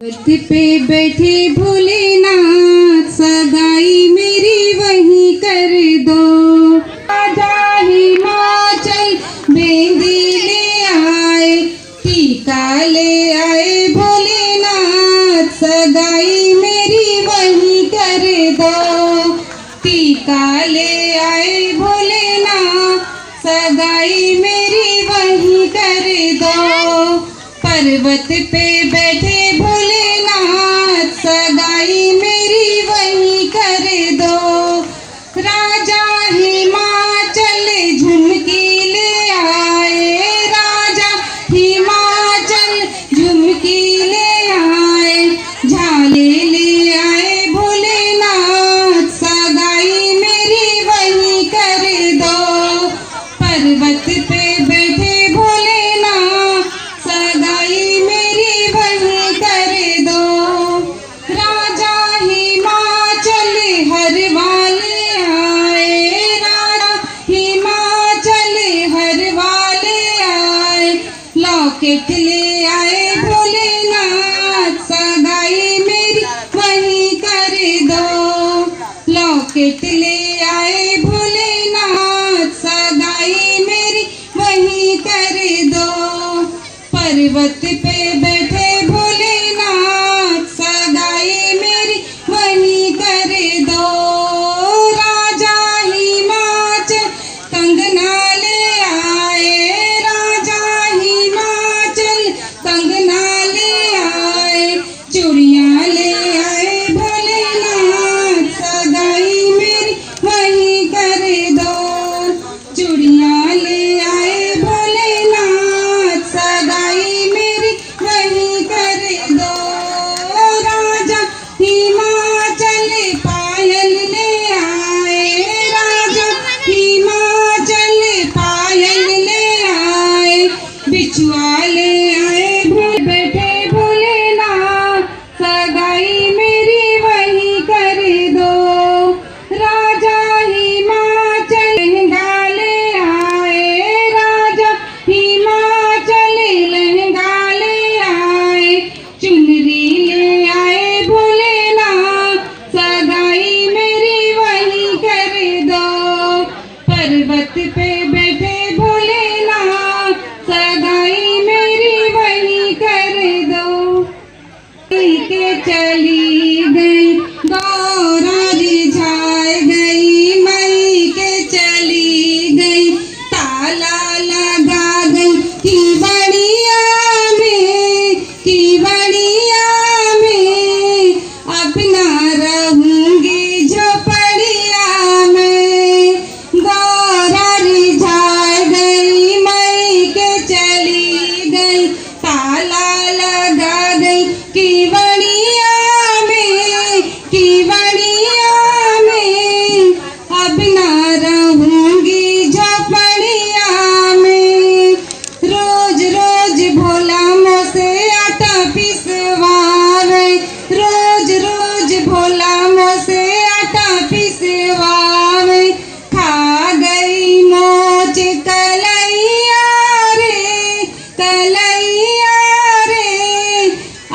पे बैठे भोलेनाथ सगाई मेरी वहीं कर दो। राजा हिमाचल मेहंदी ले आए, टीका ले आए भोलेनाथ सगाई मेरी वहीं कर दो। टीका ले आए भोलेनाथ सगाई मेरी वहीं कर दो। पर्वत पे बैठे भोलेनाथ सगाई मेरी वहीं कर दो। राजा हिमाचल झुमकी ले आए, राजा हिमाचल झुमकी ले आए, झाले ले आए भोलेनाथ सगाई मेरी वहीं कर दो। पर्वत पे बैठे भोलेनाथ सगाई मेरी वहीं कर दो। राजा हिमाचल हर वाले आए, राजा हिमाचल हर वाले आए, लॉकेट ले आए भोलेनाथ सगाई मेरी वहीं कर दो। लॉकेट ले आए भोलेनाथ सगाई मेरी वहीं कर दो। पर्वत पे बैठे भोलेनाथ सगाई मेरी वहीं कर दो। राजा हिमाचल कंगना ले आए, राजा हिमाचल कंगना ले आए, चूड़ियां ले आए भोलेनाथ सगाई मेरी वहीं कर दो। चूड़ियां ले आए भोलेनाथ सगाई मेरी वहीं कर दो। राजा हिमाचल पायल ले आए, राजा हिमाचल पायल ले आए, बिछुआ ले आए बैठे भोलेनाथ सगाई मेरी वहीं कर दो। राजा हिमाचल लहंगा ले आए, राजा हिमाचल लहंगा ले आए, चुनरी ले आए भोलेनाथ सगाई मेरी वहीं कर दो। पर्वत पे बैठे भोलेनाथ सगाई मेरी वहीं कर दो। के चली गई गौरा रिझाए गई, मई के चली गई ताला लगा गई की बड़िया में अपना रहूंगी झोपड़िया में। गौरा रिझाए गई, मई के चली गई ताला लगा गई की बड़िया में अब ना रहूंगी झोपड़िया में। रोज रोज भोला मोसे आटा पिसवावे, रोज रोज भोला मोसे आटा पिसवावे, खा गई मोच कलैया रे,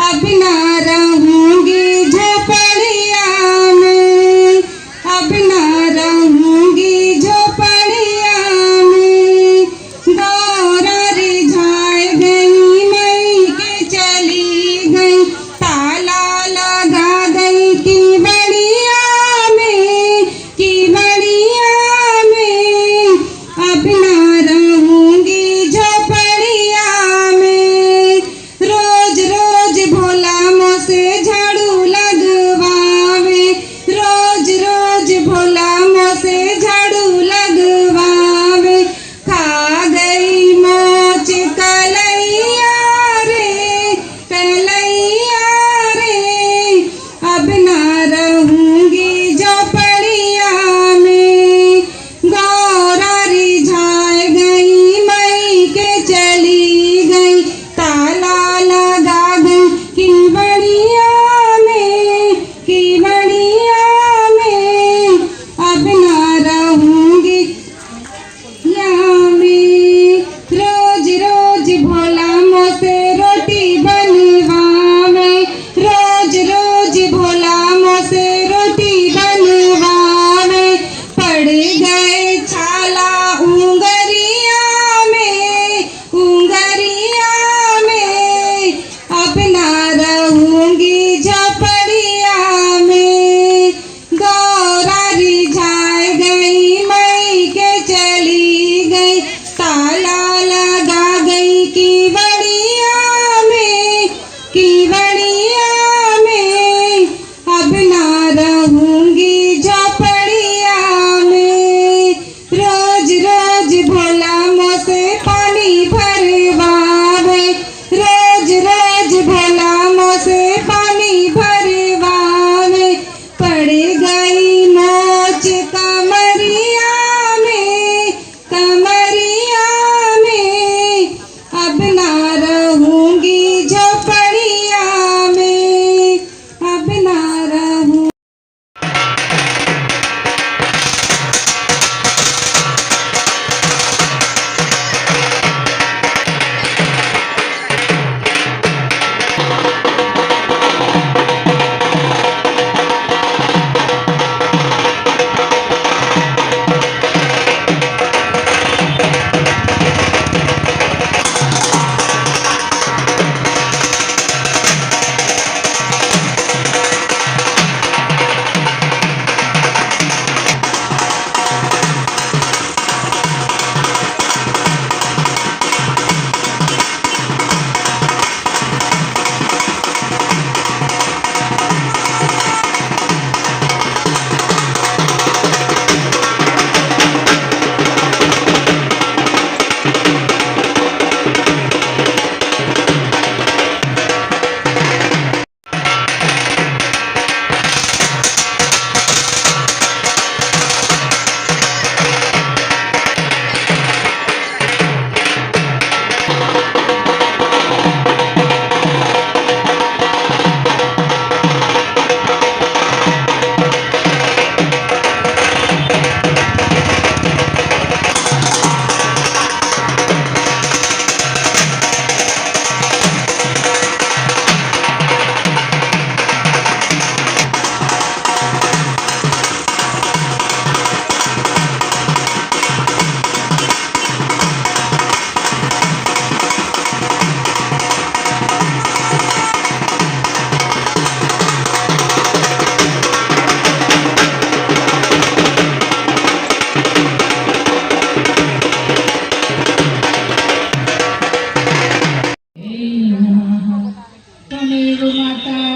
अब ना रहूंगी झोपड़िया में, अब ना रहूंगी झोपड़िया में। गौरा रिझाए गई, मई के चली गई ताला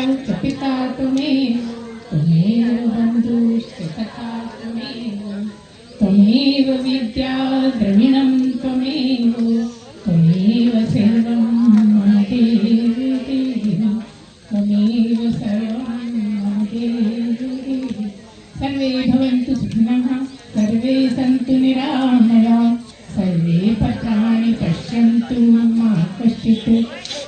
च पिता त्वमेव त्वमेव बन्धुश्च तथा त्वमेव विद्या द्रविणं त्वमेव त्वमेव सर्वं मम देहि त्वमेव सर्वं मम देहि। सर्वे भवन्तु सुखिनः सर्वे सन्तु निरामयाः सर्वे भद्राणि पश्यन्तु मा कश्चित्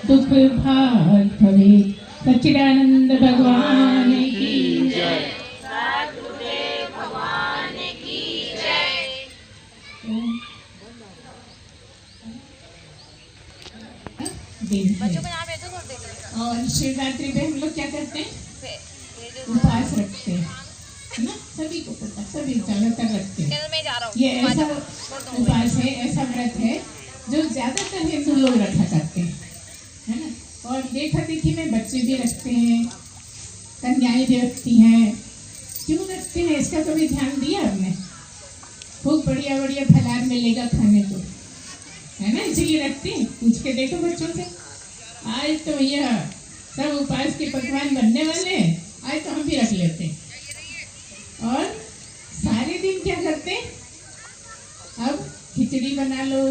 दुःखभाग् भवेत्। सच्चिदानंद भगवान की जय। सद्गुरुदेव भगवान की जय। बच्चों को यहाँ भेजो और देख लो। और शिवरात्रि पे हम लोग क्या करते हैं? उपवास रखते हैं, है ना? सभी को पता, सभी ज्यादातर रखते हैं। मैं जा रहा हूँ। ये ऐसा उपवास है, ऐसा व्रत है जो ज्यादातर हिंदू लोग रखा करते हैं, है ना? और देखा देखी में बच्चे भी रखते हैं, कन्याएं भी रखती हैं। क्यों रखते हैं इसका कभी ध्यान दिया आपने? खूब बढ़िया बढ़िया फलार मिलेगा खाने को, है ना? इसीलिए रखते हैं। पूछ के देखो बच्चों से। आज तो भैया सब उपवास के पकवान बनने वाले हैं, आज तो हम भी रख लेते हैं। और सारे दिन क्या करते हैं? अब खिचड़ी बना लो,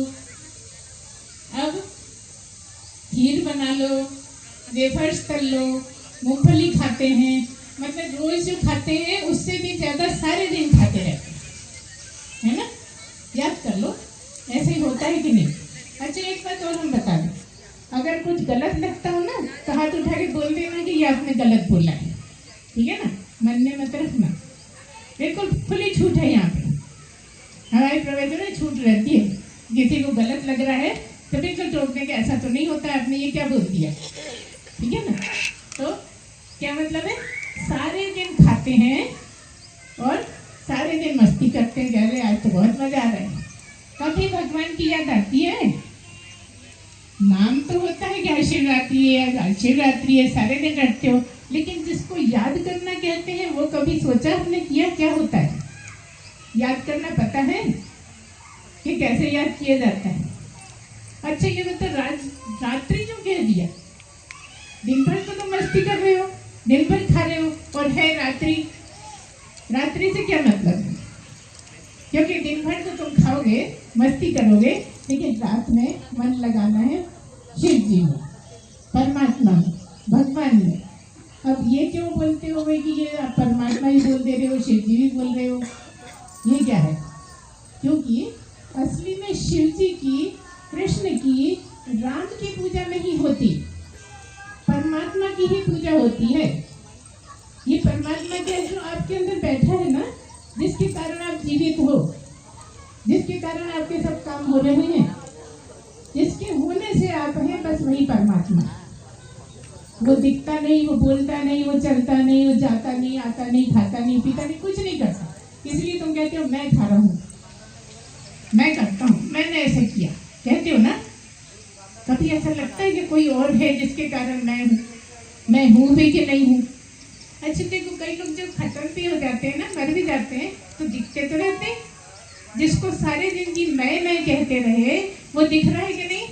अब खीर बना लो, वेफर्स तल लो, मूंगफली खाते हैं। मतलब रोज जो खाते हैं उससे भी ज्यादा सारे दिन खाते रहते हैं, है ना? याद कर लो, ऐसे ही होता है कि नहीं? अच्छा एक बात और हम बता दें, अगर कुछ गलत लगता हो ना तो हाथ उठा के बोल देना कि ये आपने गलत बोला है, ठीक है ना? मन में मत रखना, बिल्कुल खुली छूट है यहाँ पे। हमारे प्रवचन में छूट रहती है, किसी को गलत लग रहा है तो बिल्कुल टोकने के ऐसा तो नहीं होता है आपने ये क्या बोल दिया, ठीक है ना? तो क्या मतलब है? सारे दिन खाते हैं और सारे दिन मस्ती करते हैं, कह रहे आज तो बहुत मजा आ रहा है। कभी भगवान की याद आती है? नाम तो होता है कि शिवरात्रि है, शिवरात्रि है, सारे दिन रखते हो, लेकिन जिसको याद करना कहते हैं वो कभी सोचा आपने किया क्या होता है? याद करना पता है कि कैसे याद किया जाता है? अच्छा ये बता, रात्रि जो कह दिया, दिन भर तो तुम मस्ती कर रहे हो, दिन भर खा रहे हो, और है रात्रि। रात्रि से क्या मतलब है? क्योंकि दिन भर तो तुम खाओगे, मस्ती करोगे, लेकिन रात में मन लगाना है शिव जी में, परमात्मा में, भगवान में। अब ये क्यों बोलते हो भाई कि ये आप परमात्मा ही बोल दे रहे हो, शिव जी भी बोल रहे हो, ये क्या है? क्योंकि असली में शिव जी की, कृष्ण की, राम की पूजा नहीं होती, परमात्मा की ही पूजा होती है। ये परमात्मा क्या है? जो आपके अंदर बैठा है ना, जिसके कारण आप जीवित हो, जिसके कारण आपके सब काम हो रहे हैं, जिसके होने से आप हैं, बस वही परमात्मा। वो दिखता नहीं, वो बोलता नहीं, वो चलता नहीं, वो जाता नहीं, आता नहीं, खाता नहीं, पीता नहीं, कुछ नहीं करता। इसलिए तुम कहते हो मैं खा रहा हूँ, मैं करता हूँ, मैंने ऐसे किया, कहते हो ना? कभी ऐसा लगता है कि कोई और है जिसके कारण मैं हूँ भी कि नहीं हूँ? अच्छा देखो, कई लोग जब खत्म भी हो जाते हैं ना, मर भी जाते हैं, तो दिखते तो रहते हैं। जिसको सारे दिन की मैं कहते रहे, वो दिख रहा है कि नहीं?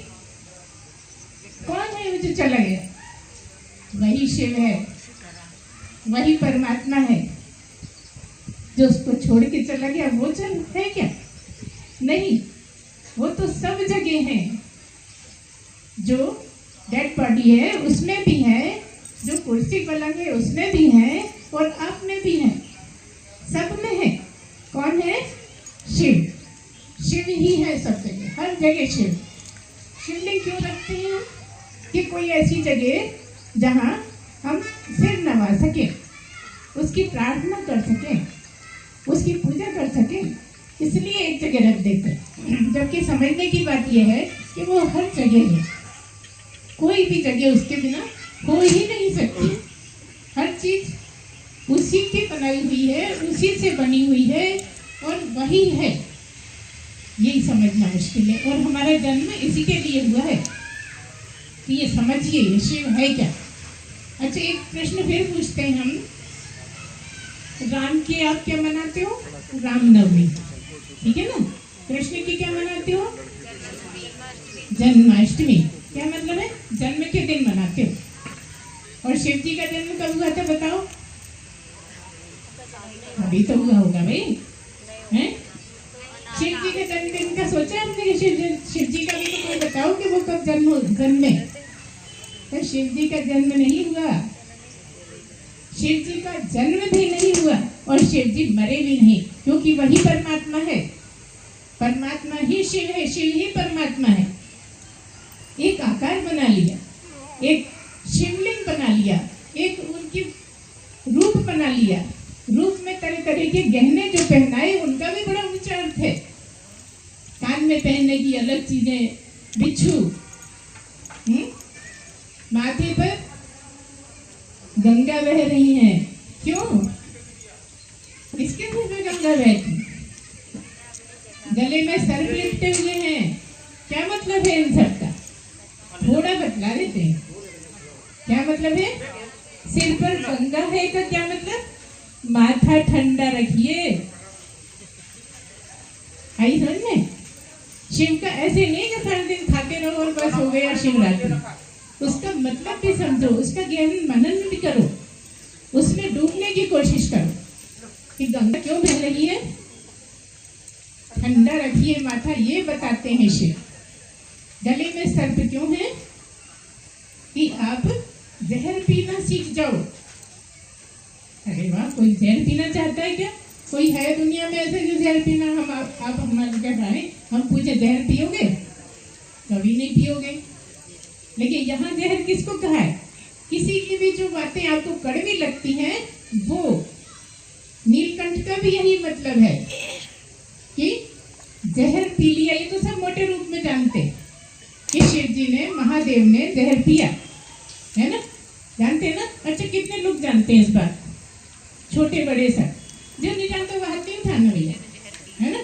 कौन है वो जो चला गया? वही शिव है, वही परमात्मा है। जो उसको छोड़ के चला गया वो चल है क्या? नहीं, वो तो सब जगह है। जो डेड बॉडी है उसमें भी है, जो कुर्सी पलंग है उसमें भी है, और आप में भी है, सब में है। कौन है? शिव। शिव ही है सब जगह, हर जगह शिव। शिवलिंग क्यों रखते हैं? कि कोई ऐसी जगह जहाँ हम सिर नवा सकें, उसकी प्रार्थना कर सकें, उसकी पूजा कर सकें, इसलिए एक जगह रख देते हैं। जबकि समझने की बात यह है कि वो हर जगह है, कोई भी जगह उसके बिना हो ही नहीं सकती। हर चीज उसी की बनाई हुई है, उसी से बनी हुई है, और वही है। यही समझना मुश्किल है, और हमारा जन्म इसी के लिए हुआ है कि ये समझिए शिव है क्या। अच्छा एक प्रश्न फिर पूछते हैं हम, राम की आप क्या मनाते हो? रामनवमी, ठीक है ना? कृष्ण की क्या मनाते हो? जन्माष्टमी। क्या मतलब है? जन्म के दिन मनाते हो। और शिव जी का जन्म कब हुआ था बताओ? अभी तो हुआ होगा भाई, हैं? शिव जी के जन्मदिन का सोचा आपने कि शिव जी का भी तो कोई बताओ कि वो कब जन्मे? तो शिव जी का जन्म नहीं हुआ, शिव जी का जन्म भी नहीं हुआ और शिव जी मरे भी नहीं, क्योंकि वही परमात्मा है। परमात्मा ही शिव है, शिव ही परमात्मा है। एक आकार बना लिया, एक शिवलिंग बना लिया, एक उनकी रूप बना लिया। रूप में तरह तरह के गहने जो पहनाए उनका भी बड़ा ऊंचा अर्थ है। कान में पहनने की अलग चीजें, बिच्छू, माथे पर गंगा बह रही है। क्यों? किसके मुंह में गंगा बहती? गले में सर्प लिपटे हुए हैं। क्या मतलब है इन सब का? थोड़ा बतला देते हैं। क्या मतलब है? सिर पर गंगा है का क्या मतलब? माथा ठंडा रखिए। आई समझ में? शिव का ऐसे नहीं कि सारा दिन खाते रहो और बस हो गया शिवरात्रि। उसका मतलब भी समझो, उसका ज्ञान मनन भी करो, उसमें डूबने की कोशिश करो कि गंगा क्यों बह रही है। ठंडा रखिए माथा, ये बताते हैं शिव। गले में सर्प क्यों है? कि आप जहर पीना सीख जाओ। अरे वाह, कोई जहर पीना चाहता है क्या? कोई है दुनिया में ऐसे जो जहर पीना? हम आप हमारे क्या कहें, हम पूछे जहर पियोगे? कभी नहीं पियोगे। लेकिन यहाँ जहर किसको कहा है? किसी की भी जो बातें आपको कड़वी लगती हैं, वो नीलकंठ का भी यही मतलब है कि जहर पी लिया। ये तो सब मोटे रूप में जानते हैं कि शिव जी ने, महादेव ने जहर पिया है ना, जानते हैं ना? अच्छा, कितने लोग जानते हैं इस बात? छोटे बड़े सब। जो नहीं जानते वो हाथ नहीं उठाना भैया, है ना?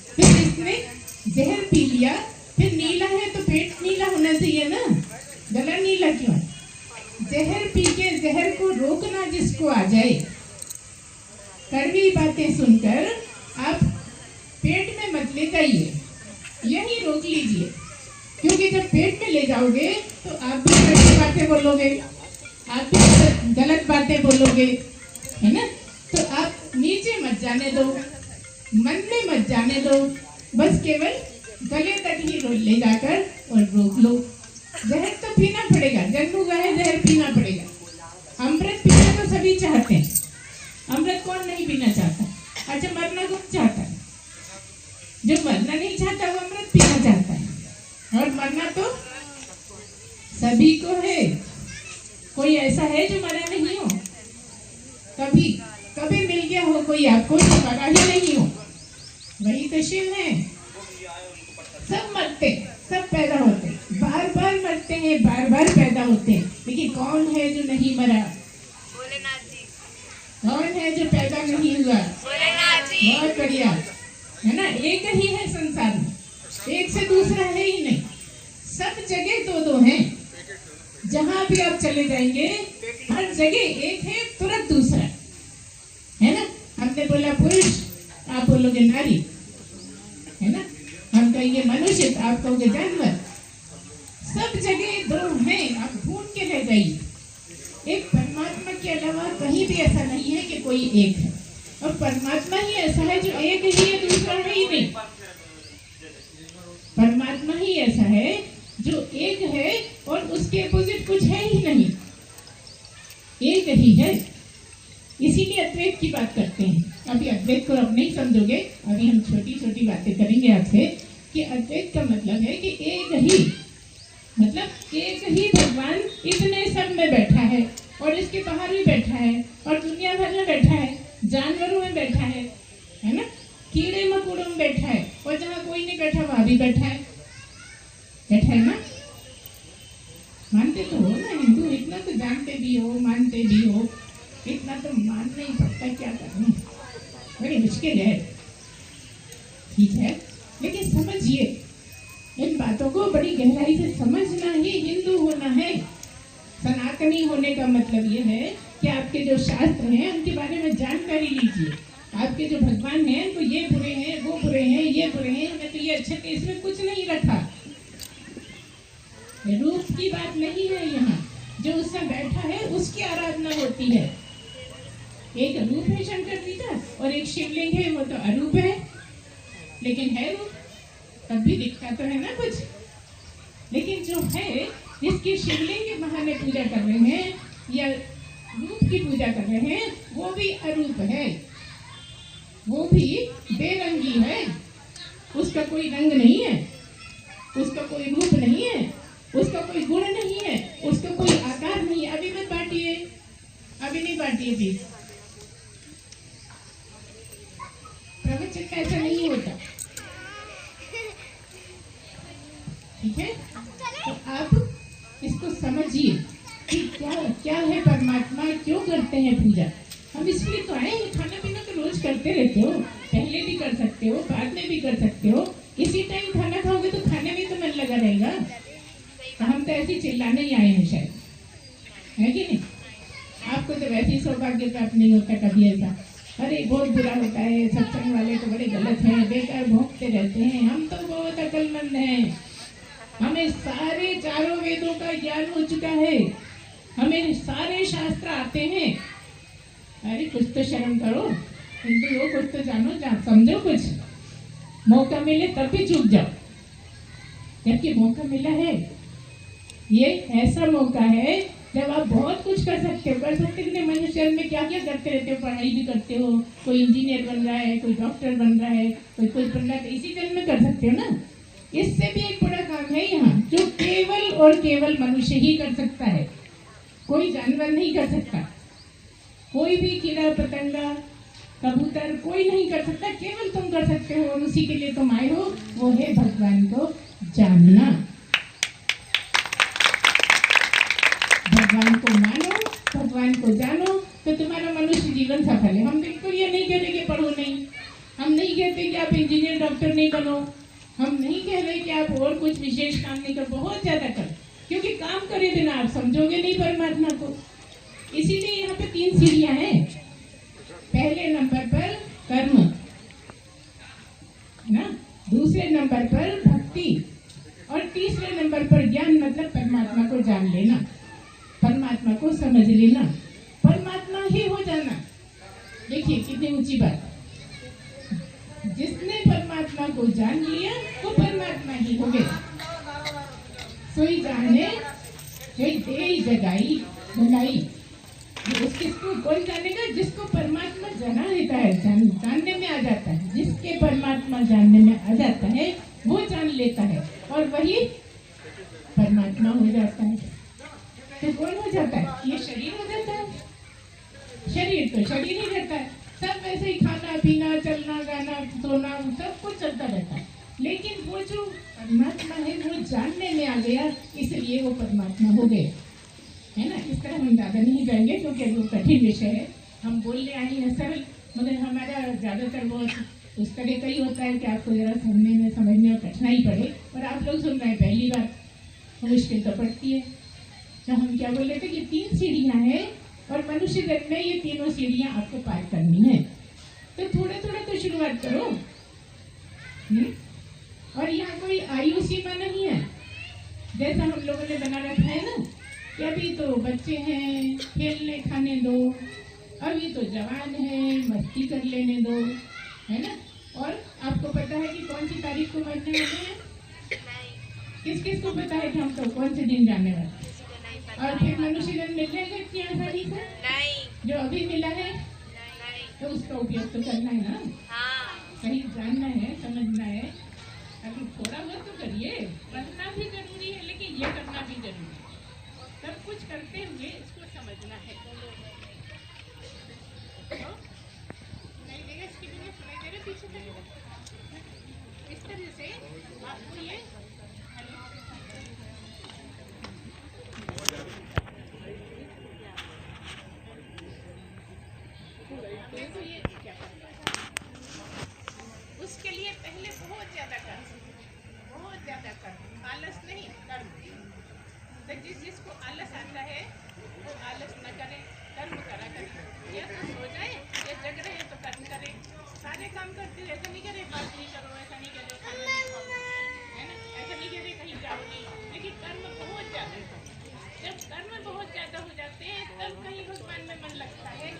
फिर इसने जहर पी लिया, फिर नीला है तो पेट नीला होना चाहिए ना, गला नीला क्यों? जहर पी के जहर को रोकना जिसको आ जाए, कड़वी बातें सुनकर आप पेट में मत ले जाइए, यही रोक लीजिए। क्योंकि जब पेट में ले जाओगे तो आप भी कड़वी बातें बोलोगे, आप भी गलत बातें बोलोगे, है ना? तो आप नीचे मत जाने दो, मन में मत जाने दो, बस केवल गले तक ही ले जाकर और रोक लो। जहर तो पीना पड़ेगा, जन्म हुआ है जहर पीना पड़ेगा। अमृत पीना तो सभी चाहते हैं, अमृत कौन नहीं पीना चाहता? अच्छा, मरना कौन चाहता है? जो मरना नहीं चाहता वो अमृत पीना चाहता है, और मरना तो सभी को है। कोई ऐसा है जो मरा नहीं हो? कभी कभी मिल गया हो कोई आपको जो मरा ही नहीं हो? वही तो शिव है। सब मरते, सब पैदा होते, बार बार मरते हैं, बार बार पैदा होते हैं, लेकिन कौन है जो नहीं मरा? भोलेनाथ जी। कौन है जो पैदा नहीं हुआ? भोलेनाथ जी। बहुत बढ़िया, है ना? एक ही है संसार में, एक से दूसरा है ही नहीं। सब जगह दो दो हैं। जहां भी आप चले जाएंगे हर जगह एक है, तुरंत दूसरा, है ना? हमने बोला पुरुष, आप बोलोगे नारी, है ना? हम कहेंगे मनुष्य, आप कहोगे जानवर। सब जगह दो हैं, आप ढूंढ के रह जाइए। एक परमात्मा के अलावा कहीं भी ऐसा नहीं है कि कोई एक है, और परमात्मा ही ऐसा है जो एक ही है, दूसरा है ही नहीं। परमात्मा ही ऐसा है जो एक है और उसके अपोजिट कुछ है ही नहीं, एक ही है। इसीलिए अद्वैत की बात करते हैं। अभी अद्वैत को अब नहीं समझोगे, अभी हम छोटी छोटी बातें करेंगे आपसे कि अद्वैत का मतलब है कि एक ही, मतलब एक ही भगवान इतने सब में बैठा है, और इसके बाहर भी बैठा है, और दुनिया भर में बैठा है, जानवरों में बैठा है ना? कीड़े मकोड़ों में बैठा है, और जहाँ कोई नहीं बैठा वहां भी बैठा है ना? मानते तो हो ना हिंदू, इतना तो जानते भी हो, मानते भी हो, इतना तो मान नहीं पड़ता, क्या करना, बड़ी मुश्किल है। ठीक है, लेकिन समझिए इन बातों को, बड़ी गहराई से समझना ही हिंदू होना है। सनातनी होने का मतलब ये है कि आपके जो शास्त्र हैं उनके बारे में जानकारी लीजिए। आपके जो भगवान हैं तो ये बुरे हैं, वो बुरे हैं, ये बुरे हैं, हमें तो ये अच्छे थे, इसमें कुछ नहीं रखा। रूप की बात नहीं है यहाँ, जो उससे बैठा है उसकी आराधना होती है। एक रूप है शंकर जी का और एक शिवलिंग है, वो तो अरूप है लेकिन है रूप, तब भी दिखता तो है ना कुछ। लेकिन जो है, जिसकी शिवलिंग के बहाने पूजा कर रहे हैं या रूप की पूजा कर रहे हैं, वो भी अरूप है, वो भी बेरंगी है, उसका कोई रंग नहीं है, उसका कोई रूप नहीं है, उसका कोई गुण नहीं है, उसका कोई आकार नहीं है। अभी मत बांटिए, अभी नहीं बांटिए प्लीज। प्रवचन में ऐसा नहीं होता, ठीक है? तो आप इसको समझिए कि क्या क्या है परमात्मा, क्यों करते हैं पूजा। हम इसलिए तो आए हैं। खाना पीना तो रोज करते रहते हो, पहले भी कर सकते हो, बाद में भी कर सकते हो। इसी टाइम खाना खाओगे तो खाने में तो मन लगा रहेगा। तो हम तो ऐसे चिल्लाने ही आए हैं शायद, है कि नहीं? आपको तो वैसे ही सौभाग्य प्राप्त नहीं होता कभी ऐसा, अरे बहुत बुरा होता है, सत्संग वाले तो बड़े गलत हैं, बेकार भोंकते रहते हैं। हम तो बहुत अक्लमंद हैं, हमें सारे चारों वेदों का ज्ञान हो चुका है, हमें सारे शास्त्र आते हैं। अरे कुछ तो शर्म करो, हिंदू हो, कुछ तो जानो, समझो। कुछ मौका मिले तब भी चूक जाओ, जबकि मौका मिला है। ये ऐसा मौका है जब आप बहुत कुछ कर सकते हो कि मनुष्य में क्या क्या करते रहते हो। पढ़ाई भी करते हो, कोई इंजीनियर बन रहा है, कोई डॉक्टर बन रहा है, कोई कुछ बन रहा है, इसी जन्म में कर सकते हो ना। इससे भी एक बड़ा काम है यहाँ, जो केवल और केवल मनुष्य ही कर सकता है, कोई जानवर नहीं कर सकता, कोई भी कीड़ा पतंगा कबूतर कोई नहीं कर सकता, केवल तुम कर सकते हो। और उसी के लिए तुम आए हो, वो है भगवान को जानना, भगवान को मानो, भगवान को जानो, तो तुम्हारा मनुष्य जीवन सफल है। हम बिल्कुल ये नहीं कहते कि पढ़ो नहीं, हम नहीं कहते कि आप इंजीनियर डॉक्टर नहीं बनो, हम नहीं कह रहे कि आप और कुछ विशेष काम नहीं कर, बहुत ज्यादा कर, क्योंकि काम करे बिना आप समझोगे नहीं परमात्मा को। इसीलिए यहाँ पे 3 सीढ़ियां हैं। पहले नंबर पर कर्म ना, दूसरे नंबर पर भक्ति, और तीसरे नंबर पर ज्ञान, मतलब परमात्मा को जान लेना, परमात्मा को समझ लेना, परमात्मा ही हो जाना। देखिए कितनी ऊंची बात। जिसने परमात्मा को जान लिया वो परमात्मा ही हो गया। सोई जाने दे जगाई बनाई, उसको कौन जानेगा? जिसको परमात्मा जाना रहता है, जानने में आ जाता है। जिसके परमात्मा जानने में आ जाता है वो जान लेता है, और वही परमात्मा हो जाता है। तो कौन हो जाता है? ये शरीर हो जाता है। शरीर तो शरीर ही रहता है, सब वैसे ही खाना पीना चलना गाना सोना सब कुछ चलता रहता है। लेकिन वो जो परमात्मा है वो जानने में आ गया, इसलिए वो परमात्मा हो गए, है ना। इस तरह हम ज़्यादा नहीं जाएंगे क्योंकि वो कठिन विषय है। हम बोलने आई हैं सरल, मगर हमारा ज़्यादातर वो उस तरह का ही होता है कि आपको ज़रा सुनने में समझने में कठिनाई पड़े, और आप लोग सुन रहे हैं पहली बार, तो मुश्किल तो पड़ती है। तो हम क्या बोल रहे थे कि 3 सीढ़ियाँ हैं, और मनुष्य जन्म में ये तीनों सीढ़ियाँ आपको पार करनी है। तो थोड़ा थोड़ा तो शुरुआत करो। और यहाँ कोई आयु सीमा नहीं है, जैसा हम लोगों ने बना रखा है ना कि अभी तो बच्चे हैं, खेलने खाने दो, अभी तो जवान है, मस्ती कर लेने दो, है ना। और आपको पता है कि कौन सी तारीख को मरने वाले हैं? किस किस को पता है कि हम तो कौन से दिन जाने वाले हैं? और फिर मनुष्य जन्म मिल जाएगा इतनी आसानी से? नहीं। जो अभी मिला है तो उसका उपयोग तो करना है ना। कहीं जानना है, समझना है, अभी थोड़ा बहुत तो करिए, पढ़ना भी जरूरी है लेकिन ये करना भी जरूरी है। सब कुछ करते हुए इसको समझना है। नहीं देगा इसकी भी सुनाई दे रहे पीछे से, इस तरह से आपको ये देखो ये क्या करना है। उसके लिए पहले बहुत ज्यादा कर, आलस नहीं, कर्म। तो जिसको आलस आता है वो आलस न करे, कर्म करा करे। या तो सो जाए या जग रहे तो कर्म करे, सारे काम करते हुए ऐसा नहीं करे बात नहीं करो, ऐसा नहीं करे खाना नहीं खाओ, है ना, ऐसा नहीं करे कहीं जाओ नहीं, लेकिन कर्म बहुत ज्यादा। जब कर्म बहुत मन लगता है?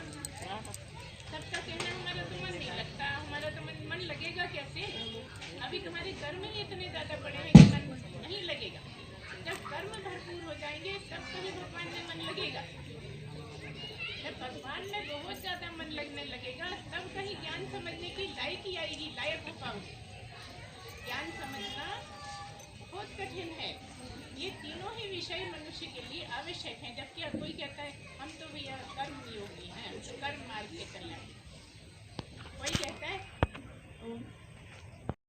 सबका कहना हमारा तो मन नहीं लगता, हमारा तो मन लगेगा कैसे? अभी तुम्हारे कर्म ही इतने ज़्यादा बड़े हैं कि मन नहीं लगेगा। जब कर्म भरपूर हो जाएंगे तब कभी भगवान में मन लगेगा। जब भगवान में बहुत ज़्यादा मन लगने लगेगा तब कहीं ज्ञान समझने की लायकी आएगी, लायक हो पाओगे। ज्ञान समझना बहुत कठिन है। ये तीनों ही विषय मनुष्य के लिए आवश्यक हैं। जबकि अब कोई कहता है हम तो भैया कर्म योगी हैं, कर्म मार्ग से चलना है। कोई कहता है